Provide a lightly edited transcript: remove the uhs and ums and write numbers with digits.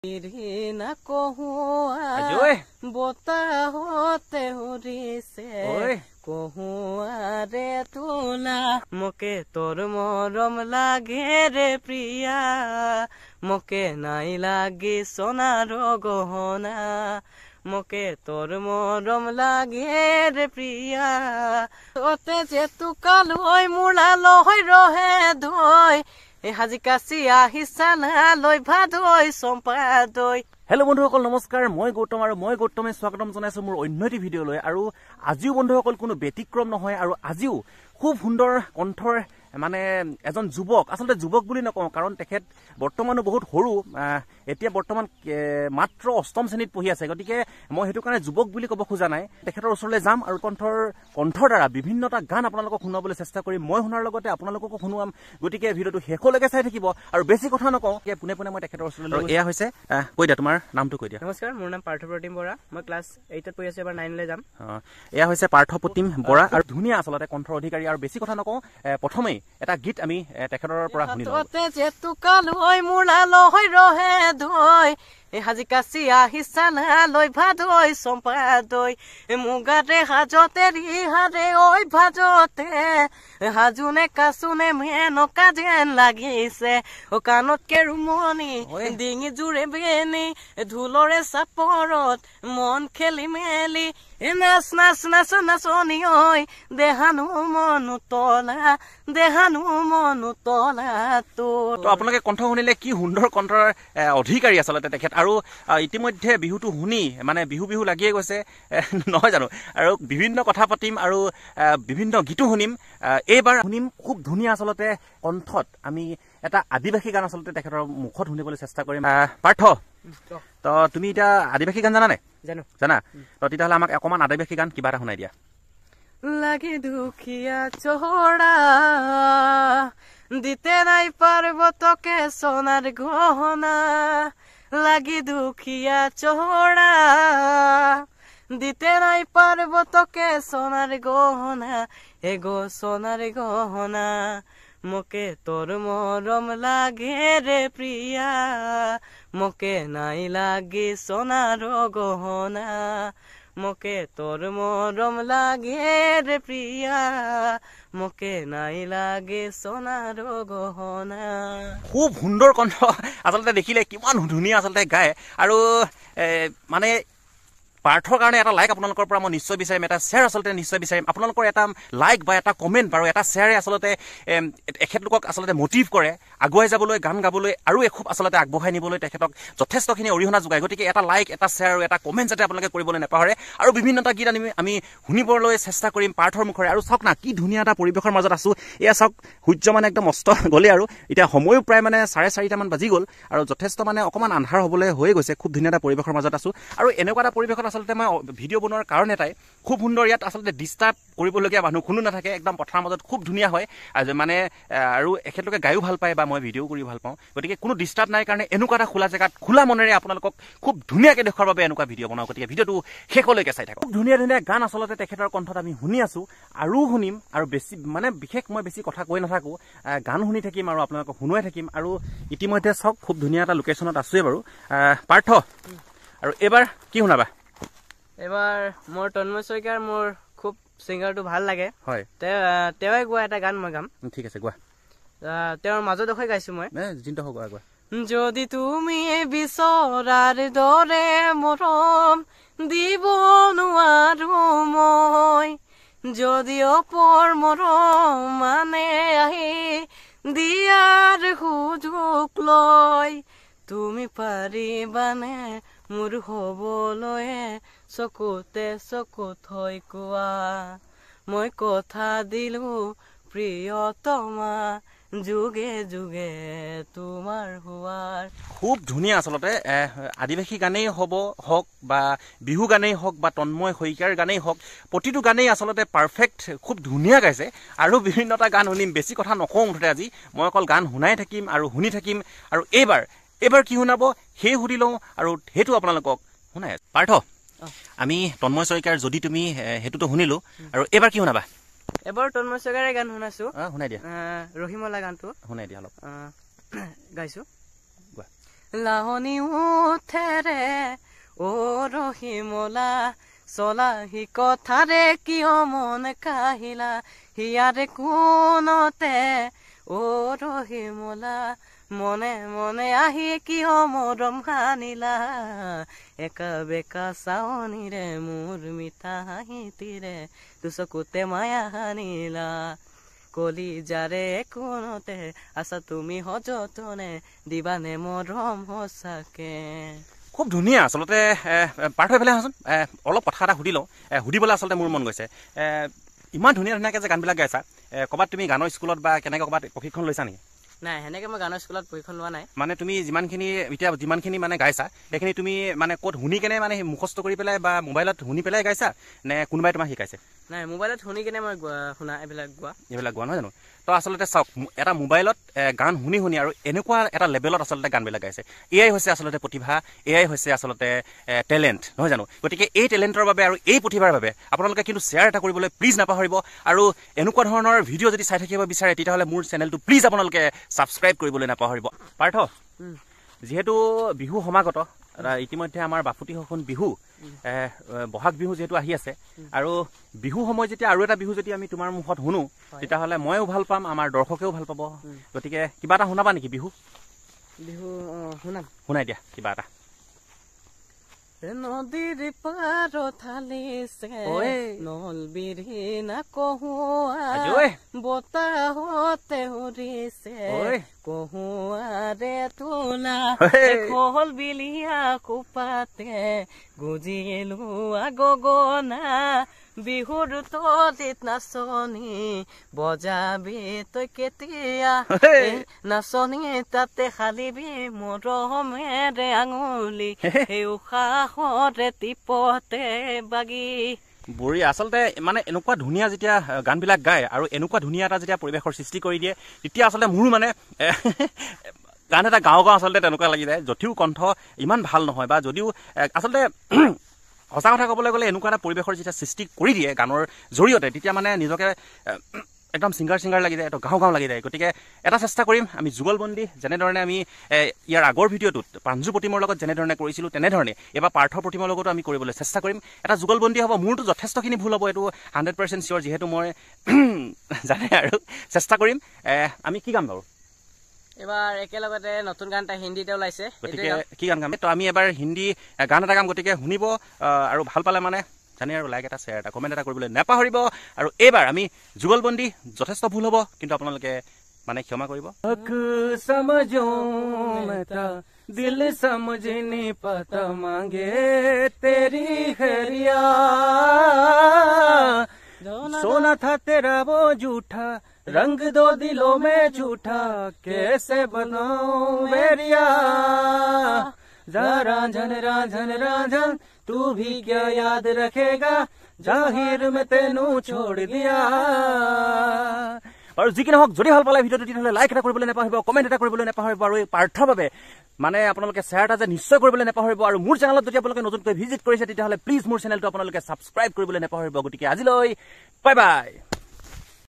না কহুয়া বতাহতে উৰিছে কহুয়ারে তোলা মোকে তোর মরম লাগে রে প্রিয়া মোকে নাই লাগে সোনার গহনা মোকে তোর মরম লাগে রে প্রিয়া ওতে যে তুকাল হই মুলা লহই রহে ধই হাজি কাছি আহিছানা লৈ ভাদৈ সম্পাদৈ। হেল্ল' বন্ধুসকল নমস্কাৰ, মই গৌতম আৰু মই গৌতমে স্বাগতম জনাইছো মোৰ অন্য এটি ভিডিঅ'লৈ। আৰু আজিও বন্ধুসকল কোনো ব্যতিক্ৰম নহয়, আৰু আজিও খুব সুন্দৰ কণ্ঠৰ মানে এজন যুৱক, আচলতে যুৱক বুলি নকওঁ কাৰণ তেখেত বৰ্তমানো বহুত সৰু, এতিয়া বৰ্তমান মাত্ৰ অষ্টম শ্ৰেণীত পঢ়ি আছে, গতিকে মই সেইটো কাৰণে যুৱক বুলি ক'ব খোজা নাই। তেখেতৰ ওচৰলৈ যাম আৰু কণ্ঠৰ দ্বাৰা বিভিন্নটা গান আপোনালোকক শুনাবলৈ চেষ্টা কৰিম, মই শুনাৰ লগতে আপোনালোককো শুনোৱাম। গতিকে ভিডিঅ'টো শেষলৈকে চাই থাকিব আৰু বেছি কথা নকওঁ, পোনে পোনে মই তেখেতৰ ওচৰলৈ। এয়া হৈছে কৈ দিয়া তোমাৰ নামটো কৈ দিয়া। নমস্কাৰ, মোৰ নাম পাৰ্থপ্ৰতিম বৰা, মই ক্লাছ 8ত পঢ়ি আছো, এবাৰ 9লৈ যাম। এয়া হৈছে পাৰ্থপ্ৰতিম বৰা, আৰু ধুনীয়া আচলতে কণ্ঠৰ অধিকাৰী। আৰু বেছি কথা নকওঁ, প্ৰথমেই এটা গীত আমি তেখেতৰ পৰা শুনি লওঁ। হাজি কাছি আহিছানা লৈ ভাদৈ সম্পাদৈ মুগাতে হাজতে ৰিহাৰে ঐ ভাজতে হাজুনে কাচুনে মেনকা যেন লাগিছে ও কাণত কেৰুমণি ডিঙি জোৰে বেনি ঢোলৰে চাপৰত মন খেলি মেলি নাচ নাচ নাচ নাচনি ঐ দেহানো মনো তলা তো আপোনালোকে কণ্ঠ শুনিলে কি সুন্দৰ কণ্ঠৰ অধিকাৰী আচলতে তেখেত। আৰু ইতিমধ্যে বিহুটো শুনি মানে বিহু বিহু লাগিয়ে গৈছে নহয় জানো, আৰু বিভিন্ন কথা পাতিম আৰু বিভিন্ন গীতো শুনিম। এইবাৰ শুনিম খুব ধুনীয়া আচলতে কণ্ঠত আমি এটা আদিবাসী গান আচলতে তেখেতৰ মুখত শুনিবলৈ চেষ্টা কৰিম। পাৰ্থ, তো তুমি এতিয়া আদিবাসী গান জানা নাই? জানা? তো তেতিয়াহ'লে আমাক অকণমান আদিবাসী গান কিবা এটা শুনাই দিয়া। লাগে দুখিয়া চহৰা দিতে নাই পারব তোকে সোনার গহনা লাগি দুখিয়া চহরা দিতে নাই পারব তোকে সোনার গহনা এগো সোনার গহনা মোকে তোর মরম লাগে রে প্রিয়া মোকে নাই লাগে সোনার গহনা মোকে তোর মরম লাগে রে প্রিয়া মোকে নাই লাগে সোনার গহনা। খুব সুন্দৰ কণ্ঠ আচলতে, দেখিলে কিমান ধুনীয়া আচলতে গায়। আৰু মানে পাৰ্থৰ কাৰণে এটা লাইক আপোনালোকৰ পৰা মই নিশ্চয় বিচাৰিম, এটা শ্বেয়াৰ আচলতে নিশ্চয় বিচাৰিম। আপোনালোকৰ এটা লাইক বা এটা কমেণ্ট বাৰু এটা শ্বেয়াৰে আচলতে এখেতলোকক আচলতে মটিভ কৰে আগুৱাই যাবলৈ, গান গাবলৈ আৰু খুব আচলতে আগবঢ়াই নিবলৈ তেখেতক যথেষ্টখিনি অৰিহণা যোগায়। গতিকে এটা লাইক, এটা শ্বেয়াৰ আৰু এটা কমেণ্ট যাতে আপোনালোকে কৰিবলৈ নাপাহৰে। আৰু বিভিন্নটা গীত আমি শুনিবলৈ চেষ্টা কৰিম পাৰ্থৰ মুখৰে। আৰু চাওক না, কি ধুনীয়া এটা পৰিৱেশৰ মাজত আছোঁ। এয়া চাওক, সূৰ্য মানে একদম অস্ত গ'লে আৰু এতিয়া সময়ো প্ৰায় মানে 4:30মান বাজি গ'ল, আৰু যথেষ্ট মানে অকণমান আন্ধাৰ হ'বলৈ হৈ গৈছে। খুব ধুনীয়া এটা পৰিৱেশৰ মাজত আছোঁ, আৰু এনেকুৱা এটা পৰিৱেশত আচলতে মই ভিডিঅ' বনোৱাৰ কাৰণ এটাই, খুব সুন্দৰ ইয়াত আচলতে ডিষ্টাৰ্ব কৰিবলগীয়া মানুহ কোনো নাথাকে, একদম পথাৰৰ মাজত খুব ধুনীয়া হয় মানে, আৰু এখেতলোকে গায়ো ভাল পায় বা মই ভিডিঅ' কৰি ভাল পাওঁ। গতিকে কোনো ডিষ্টাৰ্ব নাই কাৰণে এনেকুৱা এটা খোলা জেগাত খোলা মনেৰে আপোনালোকক খুব ধুনীয়াকৈ দেখুৱাৰ বাবে এনেকুৱা ভিডিঅ' বনাওঁ। গতিকে ভিডিঅ'টো শেষলৈকে চাই থাকক। খুব ধুনীয়া ধুনীয়া গান আচলতে তেখেতৰ কণ্ঠত আমি শুনি আছোঁ, আৰু শুনিম। আৰু বেছি মানে বিশেষ মই বেছি কথা কৈ নাথাকোঁ, গান শুনি থাকিম আৰু আপোনালোকক শুনোৱাই থাকিম। আৰু ইতিমধ্যে চাওক, খুব ধুনীয়া এটা লোকেশ্যনত আছোঁৱে বাৰু। পাৰ্থ, আৰু এইবাৰ কি শুনাবা? এবাৰ মোৰ তন্ময় শইকীয়াৰ মোৰ খুব ছিংগাৰটো ভাল লাগে, হয়, তেওঁৱে গোৱা এটা গান মই গাম। ঠিক আছে, গোৱা। তেওঁৰ মাজত গাইছো মই। গোৱা। যদি তুমি বিচৰাৰ দৰে মৰম দিব নোৱাৰো মই, যদি অপৰ মৰম মানে আহি দিয়াৰ সুযোগ লয়, তুমি পাৰিবানে মোৰ হবলৈ চকুতে চকুত হৈ কোৱা, মই কথা দিলো প্ৰিয়তমা যুগে যুগে তোমাৰ হোৱাৰ। খুব ধুনীয়া আচলতে আদিবাসী গানেই হওক বা বিহু গানেই হওক বা তন্ময় শইকীয়াৰ গানেই হওক, প্ৰতিটো গানেই আচলতে পাৰফেক্ট, খুব ধুনীয়া গাইছে। আৰু বিভিন্নটা গান শুনিম, বেছি কথা নকওঁ মুঠতে আজি মই অকল গান শুনাই থাকিম আৰু শুনি থাকিম। আৰু এইবাৰ কি শুনাব সেই সুধি লওঁ, আৰু সেইটো আপোনালোকক শুনাই। পাৰ্থ, আমি তন্ময় শইকীয়াৰ যদি তুমি সেইটোতো শুনিলো, আৰু এইবাৰ কি শুনাবা? এবাৰ তন্ময় শইকীয়াৰে গান শুনাইছো। শুনাই দিয়া। ৰহিমলা গানটো শুনাই দিয়া অলপ। গাইছো। লাহনি উঠেৰে অ ৰহিমলা চলাহি কথাৰে কিয় মন কাহিলা হিয়াৰে কোনতে অ ৰহিমলা মনে মনে আহি কিয় মৰম সানিলা একা বেকা চাৱনিৰে মোৰ মিঠা হাঁহিতিৰে দুচকুতে মায়া সানিলা কলিজাৰে কোনতে আছা তুমি সযতনে দিবানে মৰম সঁচাকে খুব ধুনীয়া আচলতে পাৰ্থ এইফালে আহচোন অলপ কথা এটা সুধি লওঁ সুধিবলৈ আচলতে মোৰ মন গৈছে ইমান ধুনীয়া ধুনীয়াকৈ যে গানবিলাক গাইছা ক'ৰবাত তুমি গানৰ স্কুলত বা কেনেকৈ ক'ৰবাত প্ৰশিক্ষণ লৈছা নেকি নাই সেনেকৈ মই গানৰ স্কুলত প্ৰশিক্ষণ লোৱা নাই মানে তুমি যিমানখিনি মানে গাইছা সেইখিনি তুমি মানে ক'ত শুনি কেনে মানে মুখস্থ কৰি পেলাই বা মোবাইলত শুনি পেলাই গাইছা নে কোনোবাই তোমাক শিকাইছে নাই মোবাইলত শুনি কেনে মই শুনা এইবিলাক গোৱা নহয় জানো তো আচলতে চাওক এটা মোবাইলত গান শুনি শুনি আৰু এনেকুৱা এটা লেভেলত আচলতে গানবিলাক গাইছে এয়াই হৈছে আচলতে প্ৰতিভা এয়াই হৈছে আচলতে টেলেণ্ট নহয় জানো গতিকে এই টেলেণ্টৰ বাবে আৰু এই প্ৰতিভাৰ বাবে আপোনালোকে কিন্তু শ্বেয়াৰ এটা কৰিবলৈ প্লিজ নাপাহৰিব আৰু এনেকুৱা ধৰণৰ ভিডিঅ' যদি চাই থাকিব বিচাৰে তেতিয়াহ'লে মোৰ চেনেলটো প্লিজ আপোনালোকে ছাবস্ক্ৰাইব কৰিবলৈ নাপাহৰিব পাৰ্থ যিহেতু বিহু সমাগত ইতিমধ্যে আমাৰ বাপুতি সখুন বিহু বহাগ বিহু যিহেতু আহি আছে আৰু বিহু সময় যেতিয়া আৰু এটা বিহু যদি আমি তোমাৰ মুখত শুনো তেতিয়াহ'লে ময়ো ভাল পাম আমাৰ দৰ্শকেও ভাল পাব গতিকে কিবা এটা শুনাবা নেকি বিহু শুনাই দিয়া কিবা এটা নদীৰ পাৰ থালিছে নল বিৰিণা কহুৱা বতাহতে উৰিছে কহুৱাৰে তোলা খল বিলিয়া কোপাতে গুজিলো গগনা বিহুৰ তলিত নাচনি বজাবি তই কেতিয়া নাচনি তাতে খালিবি মৰমেৰে আঙুলি উশাহৰে টিপতে বাগি বঢ়িয়া আচলতে মানে এনেকুৱা ধুনীয়া যেতিয়া গানবিলাক গায় আৰু এনেকুৱা ধুনীয়া এটা যেতিয়া পৰিৱেশৰ সৃষ্টি কৰি দিয়ে তেতিয়া আচলতে মোৰো মানে গান এটা গাঁও আচলতে তেনেকুৱা লাগি যায় যদিও কণ্ঠ ইমান ভাল নহয় বা যদিও আচলতে সঁচা কথা ক'বলৈ গ'লে এনেকুৱা এটা পৰিৱেশৰ যেতিয়া সৃষ্টি কৰি দিয়ে গানৰ জৰিয়তে তেতিয়া মানে নিজকে একদম ছিংগাৰ লাগি যায় এটা গাঁও লাগি যায় গতিকে এটা চেষ্টা কৰিম আমি যুগলবন্দী যেনেধৰণে আমি ইয়াৰ আগৰ ভিডিঅ'টোত প্ৰাঞ্জু প্ৰতিমৰ লগত যেনেধৰণে কৰিছিলোঁ তেনেধৰণে এবাৰ পাৰ্থ প্ৰতিমৰ লগতো আমি কৰিবলৈ চেষ্টা কৰিম এটা যুগলবন্দী হ'ব মোৰতো যথেষ্টখিনি ভুল হ'ব এইটো 100% চিয়'ৰ যিহেতু মই জানে আৰু চেষ্টা কৰিম আমি কি গাম বাৰু এবাৰ একেলগতে নতুন গান এটা হিন্দীতে ওলাইছে গতিকে কি গান গাম তো আমি এবাৰ হিন্দী গান এটা গাম গতিকে শুনিব আৰু ভাল পালে মানে জানে আৰু লাইক এটা শ্বেয়াৰ এটা কমেণ্ট এটা কৰিবলৈ নাপাহৰিব আৰু এইবাৰ আমি যুগলবন্দী যথেষ্ট ভুল হ'ব কিন্তু আপোনালোকে মানে ক্ষমা কৰিব দিল সমঝনে পাতা মাংগে তেৰি খৰিয়া सोना था तेरा वो झूठा रंग दो दिलों में झूठा कैसे बनाऊं बेरिया रांझन रांझन रांझन तू भी क्या याद रखेगा जाहिर में तेनू छोड़ दिया আৰু যিকি নহওক যদি ভাল পালে ভিডিঅ'টো তেতিয়াহ'লে লাইক এটা কৰিবলৈ নাপাহৰিব কমেণ্ট এটা কৰিবলৈ নাপাহৰিব আৰু এই পাৰ্থৰ বাবে মানে আপোনালোকে শ্বেয়াৰ এটা যে নিশ্চয় কৰিবলৈ নাপাহৰিব আৰু মোৰ চেনেলত যদি আপোনালোকে নতুনকৈ ভিজিট কৰিছে তেতিয়াহ'লে প্লিজ মোৰ চেনেলটো আপোনালোকে ছাবস্ক্ৰাইব কৰিবলৈ নাপাহৰিব গতিকে আজিলৈ বাই বাই